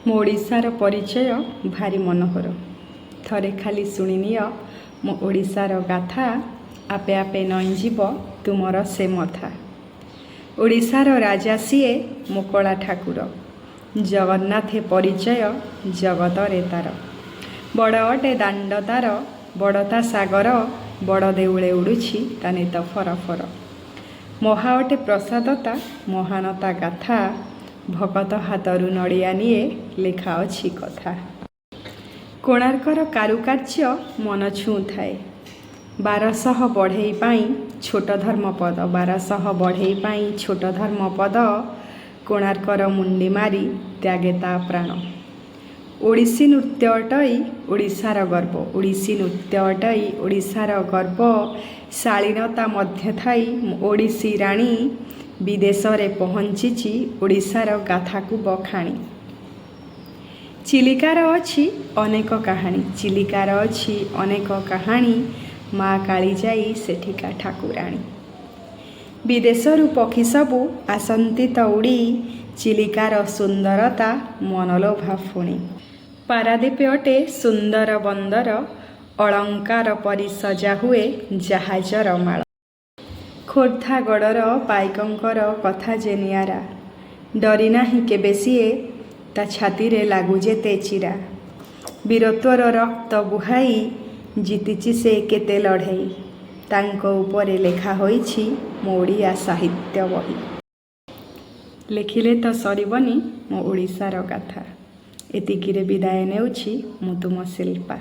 ମୋ ଓଡ଼ିଶାର ପରିଚୟ ଭାରି ମନୋହର। ଥରେ ଖାଲି ଶୁଣିନିଅ ମୋ ଓଡ଼ିଶାର ଗାଥା, ଆପେ ଆପେ ନଇଁଯିବ ତୁମର ସେ ମଥା। ଓଡ଼ିଶାର ରାଜା ସିଏ ମୋ କଳା ଠାକୁର, ଜଗନ୍ନାଥେ ପରିଚୟ ଜଗତରେ ତାର। ବଡ଼ ଅଟେ ଦାଣ୍ଡ ତାର, ବଡ଼ ତା ସାଗର, ବଡ଼ ଦେଉଳେ ଉଡ଼ୁଛି ତା ନେତ ଫରଫର। ମହା ଅଟେ ପ୍ରସାଦ ତା, ମହାନ ତା ଗାଥା, ଭକତ ହାତରୁ ନଡ଼ିଆ ନିଏ ଲେଖା ଅଛି କଥା। କୋଣାର୍କର କାରୁକାର୍ଯ୍ୟ ମନ ଛୁଉଁଥାଏ। 1200 ବଢ଼େଇ ପାଇଁ ଛୋଟ ଧର୍ମପଦ, 1200 ବଢ଼େଇ ପାଇଁ ଛୋଟ ଧର୍ମପଦ, କୋଣାର୍କର ମୁଣ୍ଡି ମାରି ତ୍ୟାଗେ ତା ପ୍ରାଣ। ଓଡ଼ିଶୀ ନୃତ୍ୟ ଅଟଇ ଓଡ଼ିଶାର ଗର୍ବ, ଓଡ଼ିଶୀ ନୃତ୍ୟ ଅଟଇ ଓଡ଼ିଶାର ଗର୍ବ, ଶାଳୀନତା ମଧ୍ୟ ଥାଇ ଓଡ଼ିଶୀ ରାଣୀ, ବିଦେଶରେ ପହଞ୍ଚିଛି ଓଡ଼ିଶାର ଗାଥାକୁ ବଖାଣି। ଚିଲିକାର ଅଛି ଅନେକ କାହାଣୀ, ଚିଲିକାର ଅଛି ଅନେକ କାହାଣୀ, ମା କାଳିଜାଇ ସେଠିକା ଠାକୁରାଣୀ। ବିଦେଶରୁ ପକ୍ଷୀ ସବୁ ଆସନ୍ତି ତ ଉଡ଼ି, ଚିଲିକାର ସୁନ୍ଦରତା ମନଲୋଭା ଫୁଣି। ପାରାଦୀପ ଅଟେ ସୁନ୍ଦର ବନ୍ଦର, ଅଳଙ୍କାର ପରି ସଜା ହୁଏ ଜାହାଜର ମାଳ। ଖୋର୍ଦ୍ଧାଗଡ଼ର ପାଇକଙ୍କର କଥା ଯେ ନିଆରା, ଡରି ନାହିଁ କେବେ ସିଏ ତା ଛାତିରେ ଲାଗୁ ଯେତେ ଚିରା। ବୀରତ୍ୱର ରକ୍ତ ବୁହାଇ ଜିତିଛି ସେ କେତେ ଲଢ଼େଇ, ତାଙ୍କ ଉପରେ ଲେଖା ହୋଇଛି ମୋ ଓଡ଼ିଆ ସାହିତ୍ୟ ବହି। ଲେଖିଲେ ତ ସରିବନି ମୋ ଓଡ଼ିଶାର ଗାଥା। ଏତିକିରେ ବିଦାୟ ନେଉଛି ମୁଁ ତୁମ ଶିଳ୍ପା।